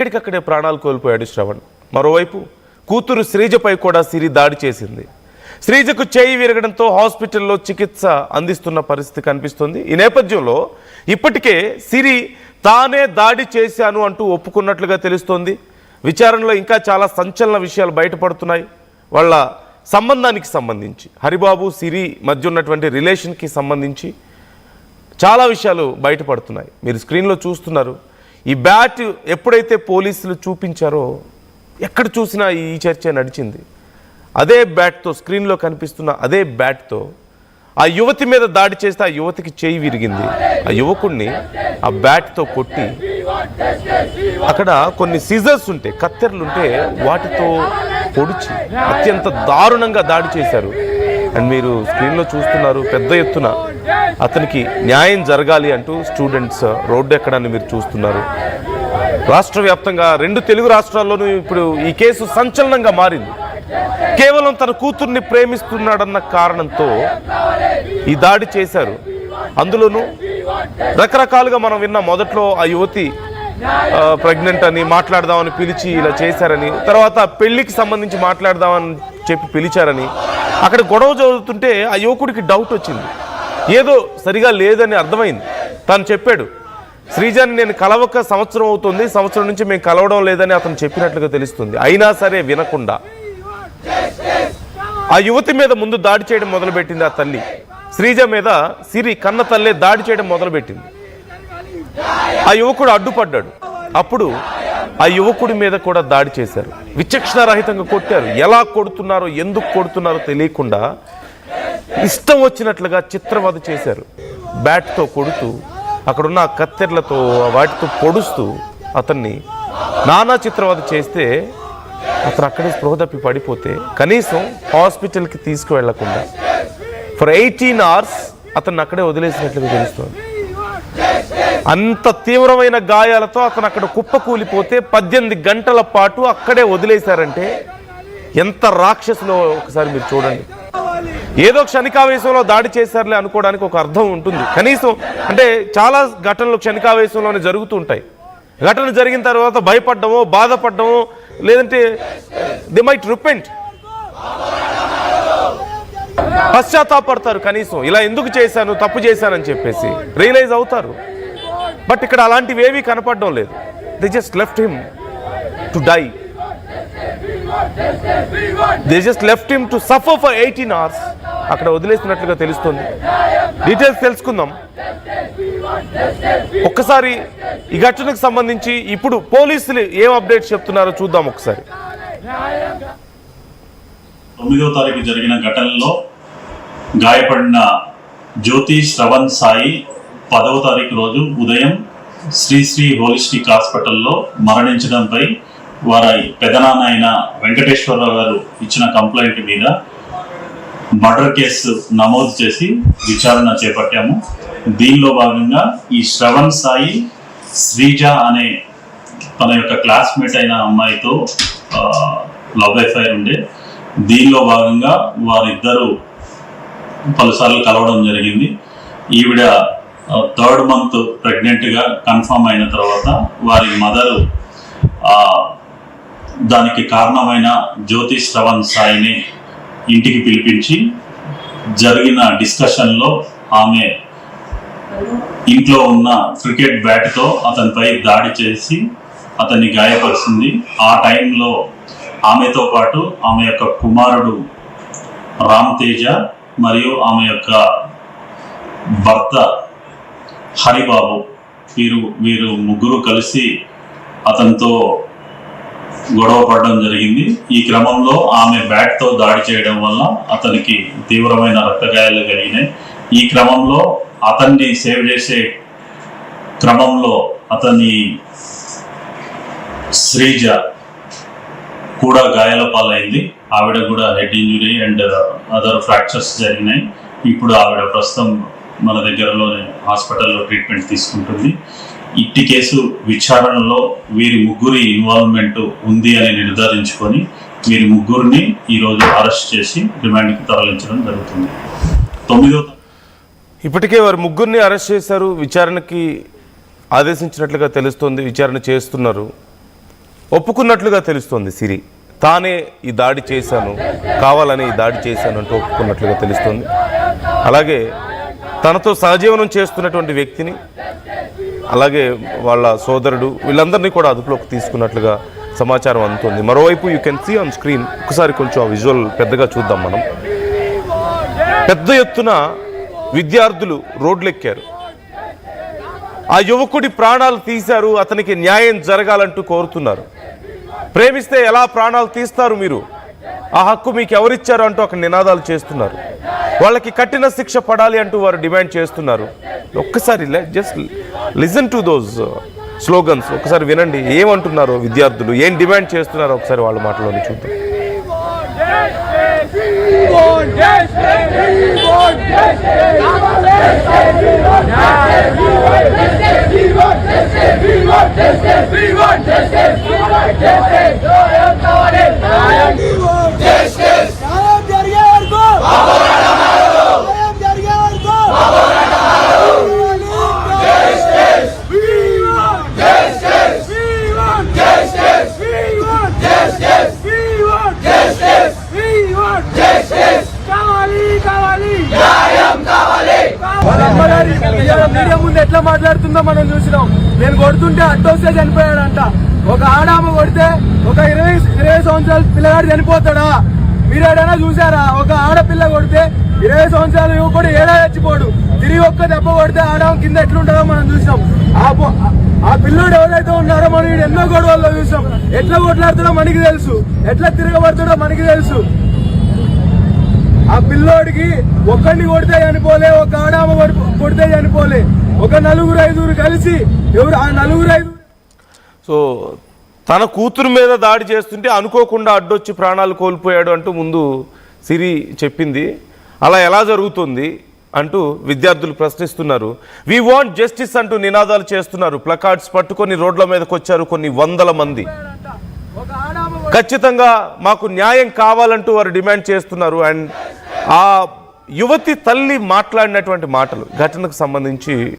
ఎక్కడికక్కడే ప్రాణాలు కోల్పోయాడు శ్రవణ్. మరోవైపు కూతురు శ్రీజపై కూడా సిరి దాడి చేసింది. శ్రీజకు చేయి విరగడంతో హాస్పిటల్లో చికిత్స అందిస్తున్న పరిస్థితి కనిపిస్తుంది. ఈ నేపథ్యంలో ఇప్పటికే సిరి తానే దాడి చేశాను అంటూ ఒప్పుకున్నట్లుగా తెలుస్తోంది. విచారణలో ఇంకా చాలా సంచలన విషయాలు బయటపడుతున్నాయి. వాళ్ళ సంబంధానికి సంబంధించి, హరిబాబు సిరి మధ్య ఉన్నటువంటి రిలేషన్కి సంబంధించి చాలా విషయాలు బయటపడుతున్నాయి. మీరు స్క్రీన్లో చూస్తున్నారు. ఈ బ్యాట్ ఎప్పుడైతే పోలీసులు చూపించారో ఎక్కడ చూసినా ఈ చర్చ నడిచింది. అదే బ్యాట్తో, స్క్రీన్లో కనిపిస్తున్న అదే బ్యాట్తో ఆ యువతి మీద దాడి చేస్తే ఆ యువతికి చేయి విరిగింది. ఆ యువకుడిని ఆ బ్యాట్తో కొట్టి, అక్కడ కొన్ని సిజర్స్ ఉంటే, కత్తెరలుంటే వాటితో పొడిచి అత్యంత దారుణంగా దాడి చేశారు. అండ్ మీరు స్క్రీన్లో చూస్తున్నారు, పెద్ద ఎత్తున అతనికి న్యాయం జరగాలి అంటూ స్టూడెంట్స్ రోడ్డు ఎక్కడాన్ని మీరు చూస్తున్నారు. రాష్ట్ర వ్యాప్తంగా 2 తెలుగు రాష్ట్రాల్లోనూ ఇప్పుడు ఈ కేసు సంచలనంగా మారింది. కేవలం తన కూతుర్ని ప్రేమిస్తున్నాడన్న కారణంతో ఈ దాడి చేశారు. అందులోనూ రకరకాలుగా మనం విన్న, మొదట్లో ఆ యువతి ప్రెగ్నెంట్ అని మాట్లాడదామని పిలిచి ఇలా చేశారని, తర్వాత పెళ్లికి సంబంధించి మాట్లాడదామని చెప్పి పిలిచారని, అక్కడ గొడవ జరుగుతుంటే ఆ యువకుడికి డౌట్ వచ్చింది. ఏదో సరిగా లేదని అర్థమైంది. తను చెప్పాడు, శ్రీజాని నేను కలవక సంవత్సరం అవుతుంది, సంవత్సరం నుంచి మేము కలవడం లేదని అతను చెప్పినట్లుగా తెలుస్తుంది. అయినా సరే వినకుండా ఆ యువతి మీద ముందు దాడి చేయడం మొదలుపెట్టింది ఆ తల్లి. శ్రీజ మీద సిరి కన్న తల్లే దాడి చేయడం మొదలుపెట్టింది. ఆ యువకుడు అడ్డుపడ్డాడు. అప్పుడు ఆ యువకుడి మీద కూడా దాడి చేశారు. విచక్షణారహితంగా కొట్టారు. ఎలా కొడుతున్నారో, ఎందుకు కొడుతున్నారో తెలియకుండా ఇష్టం వచ్చినట్లుగా చిత్రవధ చేశారు. బ్యాట్తో కొడుతూ, అక్కడున్న కత్తెర్లతో వాటితో పొడుస్తూ అతన్ని నానా చిత్రవధ చేస్తే అతను అక్కడే స్పృహ తప్పి పడిపోతే కనీసం హాస్పిటల్కి తీసుకువెళ్లకుండా ఫర్ 18 hours అతన్ని అక్కడే వదిలేసినట్లుగా తెలుస్తుంది. అంత తీవ్రమైన గాయాలతో అతను అక్కడ కుప్పకూలిపోతే 18 గంటల పాటు అక్కడే వదిలేశారంటే ఎంత రాక్షసులో ఒకసారి మీరు చూడండి. ఏదో క్షణికావేశంలో దాడి చేశారులే అనుకోవడానికి ఒక అర్థం ఉంటుంది. కనీసం అంటే చాలా ఘటనలు క్షణికావేశంలోనే జరుగుతూ ఉంటాయి. ఘటన జరిగిన తర్వాత భయపడ్డమో, బాధపడ్డమో, లేదంటే దే మైట్ రిపెంట్, పశ్చాత్తాపడతారు. కనీసం ఇలా ఎందుకు చేశాను, తప్పు చేశానని చెప్పేసి రియలైజ్ అవుతారు. బట్ ఇక్కడ అలాంటివి ఏమీ కనపడడం లేదు. They just left him to die. They just left him to suffer for 18 hours. అక్కడ వదిలేసినట్లుగా తెలుస్తుంది. డీటెయిల్స్ తెలుసుకుందాం. ఒక్కసారి ఈ ఘటనకు సంబంధించి ఇప్పుడు పోలీసులు ఏం అప్డేట్స్ చెప్తున్నారో చూద్దాం ఒకసారి. 9వ తారీఖు జరిగిన ఘటనలో గాయపడిన జ్యోతి శ్రవణ్ సాయి 10వ తారీఖు రోజు ఉదయం శ్రీ హోలిస్టిక్ హాస్పిటల్లో మరణించడంపై వారి పెదనాన్న అయిన వెంకటేశ్వరరావు గారు ఇచ్చిన కంప్లైంట్ మీద మర్డర్ కేసు నమోదు చేసి విచారణ చేపట్టాము. దీనిలో భాగంగా ఈ శ్రవణ్ సాయి శ్రీజ అనే తన యొక్క క్లాస్మేట్ అయిన అమ్మాయితో లవ్ అఫైర్ ఉండే. దీనిలో భాగంగా వారిద్దరూ పలుసార్లు కలవడం జరిగింది. ఈవిడ 3rd month ప్రెగ్నెంట్గా కన్ఫర్మ్ అయిన తర్వాత వారి మదరు దానికి కారణమైన జ్యోతి శ్రవణ్ సాయిని ఇంటికి పిలిపించి జరిగిన డిస్కషన్లో ఆమె ఇంట్లో ఉన్న క్రికెట్ బ్యాట్తో అతనిపై దాడి చేసి అతన్ని గాయపరిచింది. ఆ టైంలో ఆమెతో పాటు ఆమె యొక్క కుమారుడు రామ్ తేజ మరియు ఆమె యొక్క భర్త హరిబాబు వీరు ముగ్గురు కలిసి అతనితో గొడవ పడడం జరిగింది. ఈ క్రమంలో ఆమె బ్యాట్తో దాడి చేయడం వల్ల అతనికి తీవ్రమైన రక్తగాయాలు కలిగినాయి. ఈ క్రమంలో అతన్ని సేవ్ చేసే క్రమంలో అతని శ్రీజ కూడా గాయాల పాలైంది. ఆవిడ కూడా head injury and other fractures జరిగినాయి. ఇప్పుడు ఆవిడ ప్రస్తుతం మన దగ్గరలోనే హాస్పిటల్లో ట్రీట్మెంట్ తీసుకుంటుంది. ఇట్టి కేసు విచారణలో వీరి ముగ్గురి ఇన్వాల్వ్మెంట్ ఉంది అని నిర్ధారించుకొని వీరి ముగ్గురిని ఈరోజు అరెస్ట్ చేసి రిమాండ్కి తరలించడం జరుగుతుంది. 9వ ఇప్పటికే వారి ముగ్గురిని అరెస్ట్ చేశారు. విచారణకి ఆదేశించినట్లుగా తెలుస్తోంది. విచారణ చేస్తున్నారు. ఒప్పుకున్నట్లుగా తెలుస్తోంది సిరి. తానే ఈ దాడి చేశాను, కావాలని ఈ దాడి చేశాను అంటూ ఒప్పుకున్నట్లుగా తెలుస్తోంది. అలాగే తనతో సహజీవనం చేస్తున్నటువంటి వ్యక్తిని, అలాగే వాళ్ళ సోదరుడు, వీళ్ళందరినీ కూడా అదుపులోకి తీసుకున్నట్లుగా సమాచారం అందుతుంది. మరోవైపు you can see on screen, ఒకసారి కొంచెం ఆ విజువల్ పెద్దగా చూద్దాం మనం. పెద్ద ఎత్తున విద్యార్థులు రోడ్లెక్కారు. ఆ యువకుడి ప్రాణాలు తీశారు, అతనికి న్యాయం జరగాలంటూ కోరుతున్నారు. ప్రేమిస్తే ఎలా ప్రాణాలు తీస్తారు మీరు, ఆ హక్కు మీకు ఎవరిచ్చారు అంటూ అక్కడ నినాదాలు చేస్తున్నారు. వాళ్ళకి కఠిన శిక్ష పడాలి అంటూ వారు డిమాండ్ చేస్తున్నారు. ఒక్కసారి just listen to those slogans, ఒకసారి వినండి ఏమంటున్నారో విద్యార్థులు, ఏం డిమాండ్ చేస్తున్నారో ఒకసారి వాళ్ళ మాటలోని చూద్దాం. మీడియా ముందు ఎట్లా మాట్లాడుతుందో మనం చూసినాం. నేను కొడుతుంటే అట్టొస్తే చనిపోయాడంట. ఒక ఆడామ కొడితే ఒక 20 సంవత్సరాల పిల్లగాడు చనిపోతాడా? మీరు ఏడైనా చూసారా? ఒక ఆడపిల్ల కొడితే 20 సంవత్సరాల యువకుడు ఏడా చచ్చిపోడు. తిరిగి ఒక్క దెబ్బ కొడితే ఆడామ కింద ఎట్లుంటుందో మనం చూసినాం. ఆ పిల్లోడు ఎవరైతే ఉన్నారో మనం ఎన్నో గొడవల్లో చూసాం. ఎట్లా కొట్లాడుతాడో మనకి తెలుసు, ఎట్లా తిరగబడుతాడో మనకి తెలుసు. ఆ పిల్లోడికి ఒక్కడిని కొడితే చనిపోలే, ఒక ఆడామ కొడితే చనిపోలే. ఒక 4-5 కలిసి ఎవరు ఆ 4-5. సో తన కూతురు మీద దాడి చేస్తుంటే అనుకోకుండా అడ్డొచ్చి ప్రాణాలు కోల్పోయాడు అంటూ ముందు సిరి చెప్పింది. అలా ఎలా జరుగుతుంది అంటూ విద్యార్థులు ప్రశ్నిస్తున్నారు. వి వాంట్ జస్టిస్ అంటూ నినాదాలు చేస్తున్నారు. ప్లకార్డ్స్ పట్టుకొని రోడ్ల మీదకి వచ్చారు కొన్ని వందల మంది. ఖచ్చితంగా మాకు న్యాయం కావాలంటూ వారు డిమాండ్ చేస్తున్నారు. అండ్ ఆ యువతి తల్లి మాట్లాడినటువంటి మాటలు ఘటనకు సంబంధించి